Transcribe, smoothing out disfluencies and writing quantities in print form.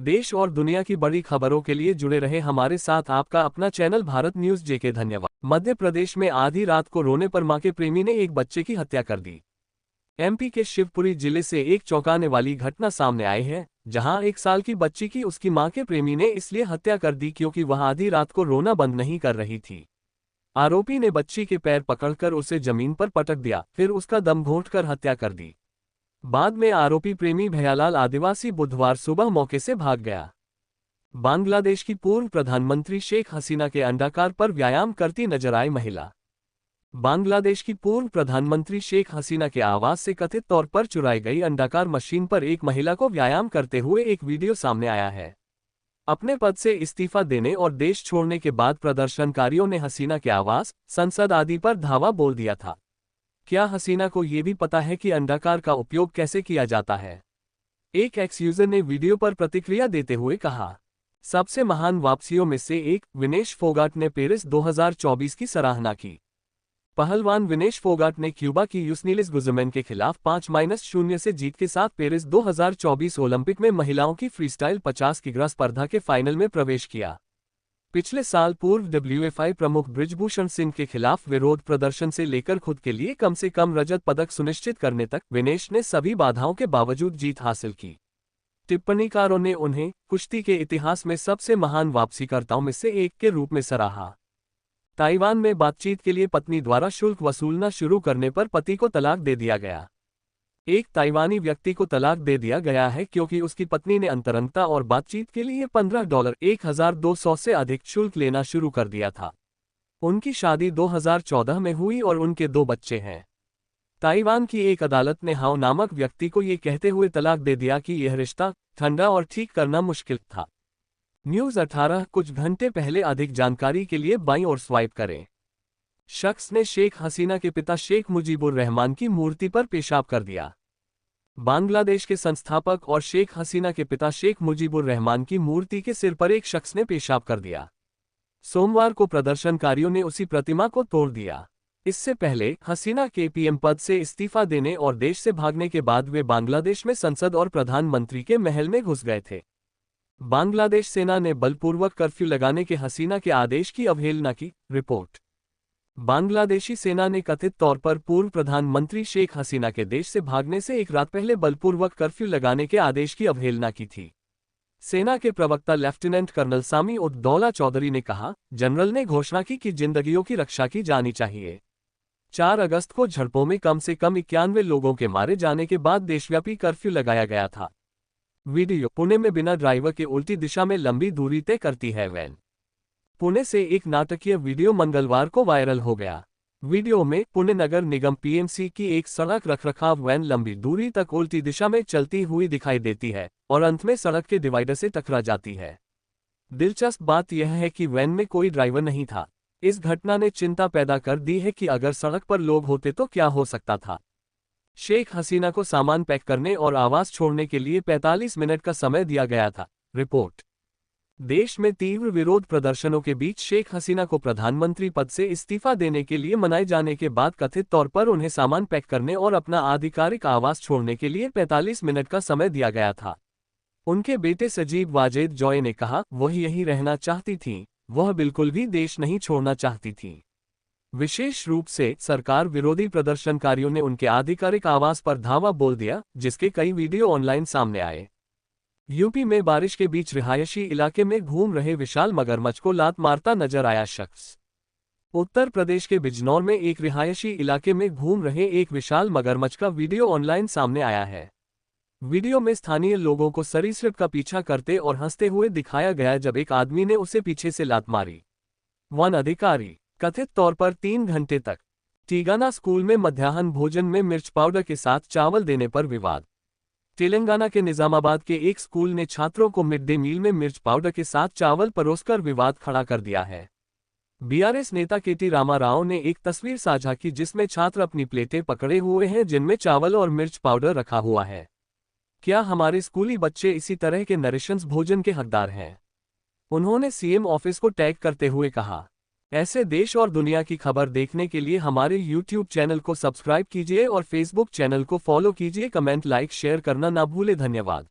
देश और दुनिया की बड़ी खबरों के लिए जुड़े रहे हमारे साथ आपका अपना चैनल भारत न्यूज जेके। धन्यवाद। मध्य प्रदेश में आधी रात को रोने पर मां के प्रेमी ने एक बच्चे की हत्या कर दी। एमपी के शिवपुरी जिले से एक चौंकाने वाली घटना सामने आई है, जहां 1 साल की बच्ची की उसकी मां के प्रेमी ने इसलिए हत्या कर दी क्योंकि वह आधी रात को रोना बंद नहीं कर रही थी। आरोपी ने बच्ची के पैर पकड़कर उसे जमीन पर पटक दिया, फिर उसका दम घोंटकर हत्या कर दी। बाद में आरोपी प्रेमी भैयालाल आदिवासी बुधवार सुबह मौके से भाग गया। बांग्लादेश की पूर्व प्रधानमंत्री शेख हसीना के अंडाकार पर व्यायाम करती नजर आई महिला। बांग्लादेश की पूर्व प्रधानमंत्री शेख हसीना के आवास से कथित तौर पर चुराई गई अंडाकार मशीन पर एक महिला को व्यायाम करते हुए एक वीडियो सामने आया है। अपने पद से इस्तीफा देने और देश छोड़ने के बाद प्रदर्शनकारियों ने हसीना के आवास, संसद आदि पर धावा बोल दिया था। क्या हसीना को ये भी पता है कि अंडाकार का उपयोग कैसे किया जाता है? एक एक्स यूजर ने वीडियो पर प्रतिक्रिया देते हुए कहा, सबसे महान वापसियों में से एक विनेश फोगाट ने पेरिस 2024 की सराहना की। पहलवान विनेश फोगाट ने क्यूबा की यूसनीलिस गुज़मैन के खिलाफ 5-0 से जीत के साथ पेरिस 2024 ओलंपिक में महिलाओं की फ्रीस्टाइल 50 किग्रा स्पर्धा के फाइनल में प्रवेश किया। पिछले साल पूर्व डब्ल्यूएफआई प्रमुख बृजभूषण सिंह के खिलाफ विरोध प्रदर्शन से लेकर खुद के लिए कम से कम रजत पदक सुनिश्चित करने तक विनेश ने सभी बाधाओं के बावजूद जीत हासिल की। टिप्पणीकारों ने उन्हें कुश्ती के इतिहास में सबसे महान वापसीकर्ताओं में से एक के रूप में सराहा। ताइवान में बातचीत के लिए पत्नी द्वारा शुल्क वसूलना शुरू करने पर पति को तलाक दे दिया गया। एक ताइवानी व्यक्ति को तलाक दे दिया गया है क्योंकि उसकी पत्नी ने अंतरंगता और बातचीत के लिए $15 1200 से अधिक शुल्क लेना शुरू कर दिया था। उनकी शादी 2014 में हुई और उनके 2 बच्चे हैं। ताइवान की एक अदालत ने हाओ नामक व्यक्ति को ये कहते हुए तलाक दे दिया कि यह रिश्ता ठंडा और ठीक करना मुश्किल था। न्यूज़ 18 कुछ घंटे पहले। अधिक जानकारी के लिए बाईं ओर स्वाइप करें। शख्स ने शेख हसीना के पिता शेख मुजीबुर रहमान की मूर्ति पर पेशाब कर दिया। बांग्लादेश के संस्थापक और शेख हसीना के पिता शेख मुजीबुर रहमान की मूर्ति के सिर पर एक शख्स ने पेशाब कर दिया। सोमवार को प्रदर्शनकारियों ने उसी प्रतिमा को तोड़ दिया। इससे पहले हसीना के पीएम पद से इस्तीफा देने और देश से भागने के बाद वे बांग्लादेश में संसद और प्रधानमंत्री के महल में घुस गए थे। बांग्लादेश सेना ने बलपूर्वक कर्फ्यू लगाने के हसीना के आदेश की अवहेलना की। रिपोर्ट। बांग्लादेशी सेना ने कथित तौर पर पूर्व प्रधानमंत्री शेख हसीना के देश से भागने से एक रात पहले बलपूर्वक कर्फ्यू लगाने के आदेश की अवहेलना की थी। सेना के प्रवक्ता लेफ्टिनेंट कर्नल सामी उद दौला चौधरी ने कहा, जनरल ने घोषणा की कि जिंदगियों की रक्षा की जानी चाहिए। 4 अगस्त को झड़पों में कम से कम 91 लोगों के मारे जाने के बाद देशव्यापी कर्फ्यू लगाया गया था। वीडियो। पुणे में बिना ड्राइवर के उल्टी दिशा में लंबी दूरी तय करती है वैन। पुणे से एक नाटकीय वीडियो मंगलवार को वायरल हो गया। वीडियो में पुणे नगर निगम पीएमसी की एक सड़क रखरखाव वैन लंबी दूरी तक उल्टी दिशा में चलती हुई दिखाई देती है और अंत में सड़क के डिवाइडर से टकरा जाती है। दिलचस्प बात यह है कि वैन में कोई ड्राइवर नहीं था। इस घटना ने चिंता पैदा कर दी है कि अगर सड़क पर लोग होते तो क्या हो सकता था। शेख हसीना को सामान पैक करने और आवास छोड़ने के लिए 45 मिनट का समय दिया गया था। रिपोर्ट। देश में तीव्र विरोध प्रदर्शनों के बीच शेख हसीना को प्रधानमंत्री पद से इस्तीफा देने के लिए मनाए जाने के बाद कथित तौर पर उन्हें सामान पैक करने और अपना आधिकारिक आवास छोड़ने के लिए 45 मिनट का समय दिया गया था। उनके बेटे सजीब वाजेद जॉय ने कहा, वह यहीं रहना चाहती थीं, वह बिल्कुल भी देश नहीं छोड़ना चाहती थीं। विशेष रूप से सरकार विरोधी प्रदर्शनकारियों ने उनके आधिकारिक आवास पर धावा बोल दिया, जिसके कई वीडियो ऑनलाइन सामने आए। यूपी में बारिश के बीच रिहायशी इलाके में घूम रहे विशाल मगरमच्छ को लात मारता नजर आया शख्स। उत्तर प्रदेश के बिजनौर में एक रिहायशी इलाके में घूम रहे एक विशाल मगरमच्छ का वीडियो ऑनलाइन सामने आया है। वीडियो में स्थानीय लोगों को सरीसृप का पीछा करते और हंसते हुए दिखाया गया जब एक आदमी ने उसे पीछे से लात मारी। वन अधिकारी। कथित तौर पर 3 घंटे तक। तेलंगाना स्कूल में मध्याह्न भोजन में मिर्च पाउडर के साथ चावल देने पर विवाद। तेलंगाना के निजामाबाद के एक स्कूल ने छात्रों को मिड डे मील में मिर्च पाउडर के साथ चावल परोसकर विवाद खड़ा कर दिया है। बीआरएस नेता केटी रामाराव ने एक तस्वीर साझा की जिसमें छात्र अपनी प्लेटें पकड़े हुए हैं जिनमें चावल और मिर्च पाउडर रखा हुआ है। क्या हमारे स्कूली बच्चे इसी तरह के नरिशंस भोजन के हकदार हैं? उन्होंने सीएम ऑफिस को टैग करते हुए कहा। ऐसे देश और दुनिया की खबर देखने के लिए हमारे YouTube चैनल को सब्सक्राइब कीजिए और Facebook चैनल को फॉलो कीजिए। कमेंट, लाइक, शेयर करना ना भूलें। धन्यवाद।